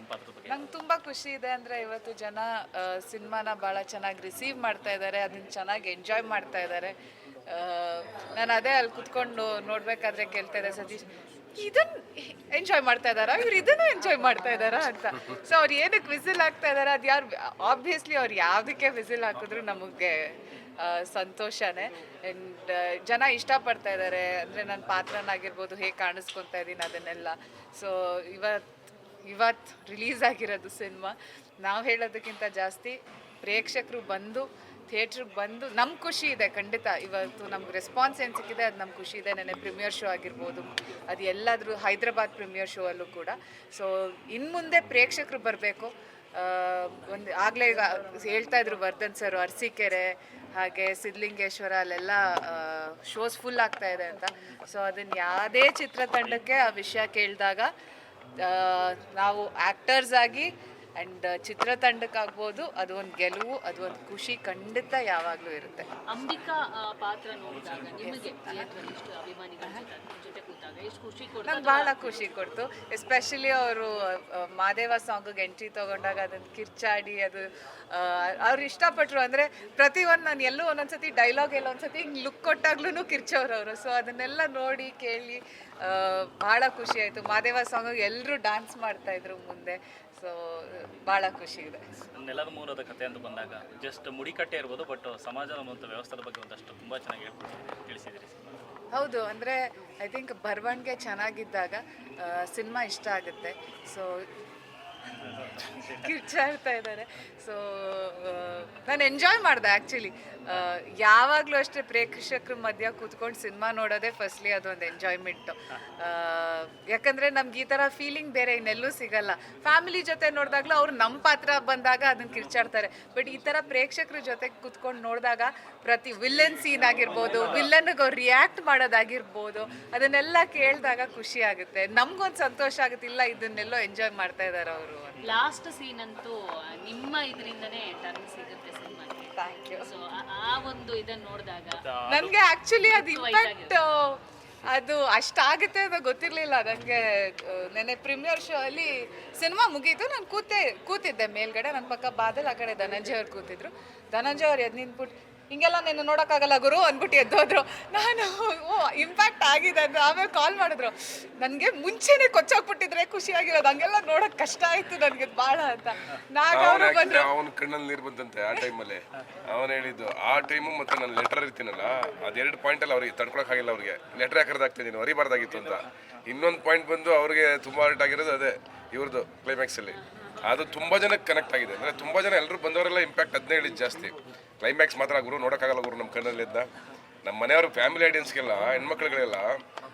ನಿಮ್ಮ ಪಾತ್ರದ ಬಗ್ಗೆ? ನಂಗೆ ತುಂಬ ಖುಷಿ ಇದೆ ಅಂದರೆ ಇವತ್ತು ಜನ ಸಿನಿಮಾನ ಭಾಳ ಚೆನ್ನಾಗಿ ರಿಸೀವ್ ಮಾಡ್ತಾ ಇದ್ದಾರೆ, ಅದನ್ನು ಚೆನ್ನಾಗಿ ಎಂಜಾಯ್ ಮಾಡ್ತಾ ಇದ್ದಾರೆ. ನಾನು ಅದೇ ಅಲ್ಲಿ ಕುತ್ಕೊಂಡು ನೋಡಬೇಕಾದ್ರೆ ಕೇಳ್ತಾ ಇದ್ದೆ ಸತೀಶ್, ಇದನ್ನು ಎಂಜಾಯ್ ಮಾಡ್ತಾ ಇದ್ದಾರಾ ಇವ್ರು, ಇದನ್ನು ಎಂಜಾಯ್ ಮಾಡ್ತಾ ಇದ್ದಾರಾ ಅಂತ. ಸೊ ಅವ್ರು ಏನಕ್ಕೆ ವಿಸಿಲ್ ಹಾಕ್ತಾ ಇದ್ದಾರೆ, ಅದು ಯಾರು ಆಬ್ವಿಯಸ್ಲಿ ಅವ್ರು ಯಾವುದಕ್ಕೆ ವಿಸಿಲ್ ಹಾಕಿದ್ರು ನಮಗೆ ಸಂತೋಷನೇ. ಆ್ಯಂಡ್ ಜನ ಇಷ್ಟಪಡ್ತಾ ಇದ್ದಾರೆ, ಅಂದರೆ ನನ್ನ ಪಾತ್ರನಾಗಿರ್ಬೋದು, ಹೇಗೆ ಕಾಣಿಸ್ಕೊತಾ ಇದ್ದೀನಿ ಅದನ್ನೆಲ್ಲ. ಸೊ ಇವತ್ತು ರಿಲೀಸ್ ಆಗಿರೋದು ಸಿನಿಮಾ. ನಾವು ಹೇಳೋದಕ್ಕಿಂತ ಜಾಸ್ತಿ ಪ್ರೇಕ್ಷಕರು ಬಂದು ಥಿಯೇಟ್ರಿಗೆ ಬಂದು ನಮ್ಗೆ ಖುಷಿ ಇದೆ. ಖಂಡಿತ ಇವತ್ತು ನಮ್ಗೆ ರೆಸ್ಪಾನ್ಸ್ ಏನು ಸಿಕ್ಕಿದೆ ಅದು ನಮ್ಗೆ ಖುಷಿ ಇದೆ. ನೆನ್ನೆ ಪ್ರೀಮಿಯರ್ ಶೋ ಆಗಿರ್ಬೋದು, ಅದು ಎಲ್ಲಾದರೂ ಹೈದ್ರಾಬಾದ್ ಪ್ರೀಮಿಯರ್ ಶೋ ಅಲ್ಲೂ ಕೂಡ. ಸೊ ಇನ್ನು ಮುಂದೆ ಪ್ರೇಕ್ಷಕರು ಬರಬೇಕು. ಒಂದು ಆಗಲೇ ಈಗ ಹೇಳ್ತಾ ಇದ್ರು ವರ್ಧನ್ ಸರ್, ಅರಸೀಕೆರೆ ಹಾಗೆ ಸಿದ್ಧಲಿಂಗೇಶ್ವರ ಅಲ್ಲೆಲ್ಲ ಶೋಸ್ ಫುಲ್ ಆಗ್ತಾ ಇದೆ ಅಂತ. ಸೊ ಅದನ್ನು ಯಾವುದೇ ಚಿತ್ರತಂಡಕ್ಕೆ ಆ ವಿಷಯ ಕೇಳಿದಾಗ ನಾವು ಆ್ಯಕ್ಟರ್ಸ್ ಆಗಿ ಆ್ಯಂಡ್ ಚಿತ್ರತಂಡಕ್ಕಾಗ್ಬೋದು ಅದು ಒಂದು ಗೆಲುವು, ಅದು ಒಂದು ಖುಷಿ ಖಂಡಿತ ಯಾವಾಗಲೂ ಇರುತ್ತೆ. ಅಂಬಿಕಾ ಪಾತ್ರ ನೋಡಿದಾಗ ನಿಮಗೆ ಎಷ್ಟು ಅಭಿಮಾನಿಗಳ ಜೊತೆ ಕೂತಾಗ ಎಷ್ಟು ಖುಷಿ ಕೊಡ್ತು? ನಂಗೆ ಭಾಳ ಖುಷಿ ಕೊಡ್ತು. ಎಸ್ಪೆಷಲಿ ಅವರು ಮಾದೇವ ಸಾಂಗಿಗೆ ಎಂಟ್ರಿ ತೊಗೊಂಡಾಗ ಅದನ್ನು ಕಿರ್ಚಾಡಿ ಅದು ಅವ್ರು ಇಷ್ಟಪಟ್ಟರು. ಅಂದರೆ ಪ್ರತಿಯೊಂದು ನಾನು ಎಲ್ಲೂ ಒಂದೊಂದ್ಸತಿ ಡೈಲಾಗ್ ಎಲ್ಲ ಒಂದ್ಸತಿ ಹಿಂಗೆ ಲುಕ್ ಕೊಟ್ಟಾಗ್ಲೂ ಕಿರ್ಚೋರು ಅವರು. ಸೊ ಅದನ್ನೆಲ್ಲ ನೋಡಿ ಕೇಳಿ ಭಾಳ ಖುಷಿ ಆಯಿತು. ಮಾದೇವ ಸಾಂಗಿಗೆ ಎಲ್ಲರೂ ಡ್ಯಾನ್ಸ್ ಮಾಡ್ತಾಯಿದ್ರು ಮುಂದೆ. ಸೊ ಭಾಳ ಖುಷಿ ಇದೆ. ನೆಲದ ಮೂಲದ ಕಥೆ ಅಂತ ಬಂದಾಗ ಜಸ್ಟ್ ಮುಡಿಕಟ್ಟೆ ಇರ್ಬೋದು, ಬಟ್ ಸಮಾಜದ ಮತ್ತು ವ್ಯವಸ್ಥೆದ ಬಗ್ಗೆ ಒಂದಷ್ಟು ತುಂಬ ಚೆನ್ನಾಗಿ ತಿಳಿಸಿದ್ದೀರಿ. ಹೌದು, ಅಂದರೆ ಐ ಥಿಂಕ್ ಬರವಣಿಗೆ ಚೆನ್ನಾಗಿದ್ದಾಗ ಸಿನಿಮಾ ಇಷ್ಟ ಆಗುತ್ತೆ. ಸೊ ಕಿರ್ಚಾಡ್ತಾ ಇದ್ದಾರೆ. ಸೊ ನಾನು ಎಂಜಾಯ್ ಮಾಡಿದೆ ಆ್ಯಕ್ಚುಲಿ. ಯಾವಾಗಲೂ ಅಷ್ಟೇ ಪ್ರೇಕ್ಷಕರ ಮಧ್ಯ ಕೂತ್ಕೊಂಡು ಸಿನಿಮಾ ನೋಡೋದೇ ಫಸ್ಟ್ಲಿ ಅದೊಂದು ಎಂಜಾಯ್ಮೆಂಟು. ಯಾಕಂದರೆ ನಮ್ಗೆ ಈ ಥರ ಫೀಲಿಂಗ್ ಬೇರೆ ಇನ್ನೆಲ್ಲೂ ಸಿಗಲ್ಲ. ಫ್ಯಾಮಿಲಿ ಜೊತೆ ನೋಡಿದಾಗಲೂ ಅವ್ರು ನಮ್ಮ ಪಾತ್ರ ಬಂದಾಗ ಅದನ್ನು ಕಿರ್ಚಾಡ್ತಾರೆ. ಬಟ್ ಈ ಥರ ಪ್ರೇಕ್ಷಕರ ಜೊತೆ ಕೂತ್ಕೊಂಡು ನೋಡಿದಾಗ ಪ್ರತಿ ವಿಲ್ಲನ್ ಸೀನ್ ಆಗಿರ್ಬೋದು, ವಿಲ್ಲನ್ಗೆ ಅವ್ರು ರಿಯಾಕ್ಟ್ ಮಾಡೋದಾಗಿರ್ಬೋದು, ಅದನ್ನೆಲ್ಲ ಕೇಳಿದಾಗ ಖುಷಿ ಆಗುತ್ತೆ. ನಮ್ಗೊಂದು ಸಂತೋಷ ಆಗುತ್ತೆ, ಇಲ್ಲ ಇದನ್ನೆಲ್ಲೋ ಎಂಜಾಯ್ ಮಾಡ್ತಾ ಇದ್ದಾರೆ ಅವರು. ಲಾಸ್ಟ್ ಸೀನ್ ಅಂತೂ ನಿಮ್ಮ ಇದರಿಂದನೇ ಟರ್ನ್ ಸಿಗುತ್ತೆ ಸಿನಿಮಾಗೆ. Thank you. ಸೊ ಆ ಒಂದು ಇದನ್ನು ನೋಡಿದಾಗ ನನಗೆ ಆ್ಯಕ್ಚುಲಿ ಅದು ಇಂಪ್ಯಾಕ್ಟ್ ಅದು ಅಷ್ಟಾಗುತ್ತೆ ಅಂತ ಗೊತ್ತಿರಲಿಲ್ಲ ನನಗೆ. ನೆನ್ನೆ ಪ್ರೀಮಿಯರ್ ಶೋ ಅಲ್ಲಿ ಸಿನಿಮಾ ಮುಗೀತು, ನಾನು ಕೂತಿದ್ದೆ ಮೇಲ್ಗಡೆ, ನನ್ನ ಪಕ್ಕ ಬಾದಲ್, ಆ ಕಡೆ ಧನಂಜಯ ಅವ್ರು ಕೂತಿದ್ರು. ಧನಂಜಯ ಅವ್ರು ಎದ್ದು ನಿಂತ್ಬಿಟ್ಟು ಹಿಂಗೆಲ್ಲ ನೀನು ನೋಡೋಕ್ಕಾಗಲ್ಲ ಗುರು ಅಂದ್ಬಿಟ್ಟು ಎದ್ದೋದ್ರು. ನಾನು ಇಂಪ್ಯಾಕ್ಟ್ ಆಗಿದೆ ಅಂತ ಆಮೇಲೆ ಕಾಲ್ ಮಾಡಿದ್ರು. ನನಗೆ ಮುಂಚೆನೇ ಕೊಚ್ಚೋಗ್ಬಿಟ್ಟಿದ್ರೆ ಖುಷಿಯಾಗಿರೋದು, ಹಂಗೆಲ್ಲ ನೋಡೋಕೆ ಕಷ್ಟ ಆಯಿತು ನನಗೆ ಭಾಳ ಅಂತ. ನಾಗವರು ಬಂದರು, ಅವನ ಕಣ್ಣಲ್ಲಿ ನೀರು ಬಂದಂತೆ ಆ ಟೈಮಲ್ಲಿ. ಅವನು ಹೇಳಿದ್ದು ಆ ಟೈಮು ಮತ್ತು ನಾನು ಲೆಟರ್ ಇರ್ತೀನಲ್ಲ, ಅದೆರಡು ಪಾಯಿಂಟಲ್ಲಿ ಅವ್ರಿಗೆ ತಡ್ಕೊಳಕ್ಕಾಗಿಲ್ಲ. ಅವ್ರಿಗೆ ಲೆಟರ್ ಯಾಕರ್ದಾಗ್ತಿದ್ದೀನಿ ಅರಿಬಾರ್ದಾಗಿತ್ತು ಅಂತ. ಇನ್ನೊಂದು ಪಾಯಿಂಟ್ ಬಂದು ಅವ್ರಿಗೆ ತುಂಬ ಹರ್ಟ್ ಆಗಿರೋದು ಅದೇ ಇವ್ರದ್ದು ಕ್ಲೈಮ್ಯಾಕ್ಸಲ್ಲಿ. ಅದು ತುಂಬ ಜನಕ್ಕೆ ಕನೆಕ್ಟ್ ಆಗಿದೆ. ಅಂದರೆ ತುಂಬ ಜನ ಎಲ್ಲರೂ ಬಂದವರೆಲ್ಲ ಇಂಪ್ಯಾಕ್ಟ್ ಅದನ್ನೇ ಹೇಳಿದ್ದು ಜಾಸ್ತಿ. ಕ್ಲೈಮ್ಯಾಕ್ಸ್ ಮಾತ್ರ ಗುರು ನೋಡೋಕ್ಕಾಗಲ್ಲ ಗುರು ನಮ್ಮ ಕಣ್ಣಲ್ಲಿದ್ದ. ನಮ್ಮ ಮನೆಯವರು ಫ್ಯಾಮಿಲಿ ಆಡಿಯನ್ಸ್ಗೆಲ್ಲ ಹೆಣ್ಮಕ್ಳುಗಳೆಲ್ಲ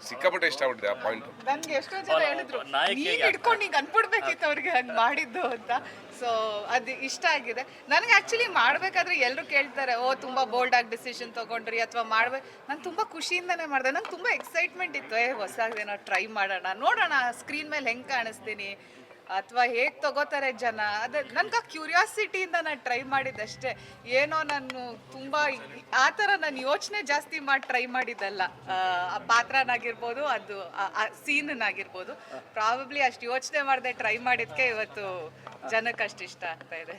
ಸಿಕ್ಕಾಪಟ್ಟೆ ಇಷ್ಟ ಆಗ್ಬಿಟ್ಟಿದೆ ಆ ಪಾಯಿಂಟ್. ನನಗೆ ಎಷ್ಟೋ ಜನ ಹೇಳಿದ್ರು ನೀನು ಹಿಡ್ಕೊಂಡು ಈಗ ಅನ್ಬಿಡ್ಬೇಕಿತ್ತು ಅವ್ರಿಗೆ ಹಂಗೆ ಮಾಡಿದ್ದು ಅಂತ. ಸೊ ಅದು ಇಷ್ಟ ಆಗಿದೆ ನನಗೆ. ಆ್ಯಕ್ಚುಲಿ ಮಾಡಬೇಕಾದ್ರೆ ಎಲ್ಲರೂ ಕೇಳ್ತಾರೆ, ಓ ತುಂಬ ಬೋಲ್ಡಾಗಿ ಡಿಸಿಷನ್ ತೊಗೊಂಡ್ರಿ ಅಥವಾ ಮಾಡ್ಬೇಕು. ನಾನು ತುಂಬ ಖುಷಿಯಿಂದನೇ ಮಾಡಿದೆ. ನಂಗೆ ತುಂಬ ಎಕ್ಸೈಟ್ಮೆಂಟ್ ಇತ್ತು, ಹೊಸದೇನೋ ಟ್ರೈ ಮಾಡೋಣ, ನೋಡೋಣ ಸ್ಕ್ರೀನ್ ಮೇಲೆ ಹೆಂಗೆ ಕಾಣಿಸ್ತೀನಿ ಅಥವಾ ಹೇಗೆ ತಗೋತಾರೆ ಜನ. ಅದು ನನಗೆ ಆ ಕ್ಯೂರಿಯಾಸಿಟಿಯಿಂದ ನಾನು ಟ್ರೈ ಮಾಡಿದ್ದಷ್ಟೇ. ಏನೋ ನಾನು ತುಂಬ ಆ ಥರ ನಾನು ಯೋಚನೆ ಜಾಸ್ತಿ ಮಾಡಿ ಟ್ರೈ ಮಾಡಿದ್ದಲ್ಲ. ಆ ಪಾತ್ರನಾಗಿರ್ಬೋದು, ಅದು ಆ ಸೀನನ್ನಾಗಿರ್ಬೋದು, ಪ್ರಾಬಬ್ಲಿ ಅಷ್ಟು ಯೋಚನೆ ಮಾಡದೆ ಟ್ರೈ ಮಾಡಿದ್ದಕ್ಕೆ ಇವತ್ತು ಜನಕ್ಕೆ ಅಷ್ಟು ಇಷ್ಟ ಆಗ್ತಾ ಇದೆ.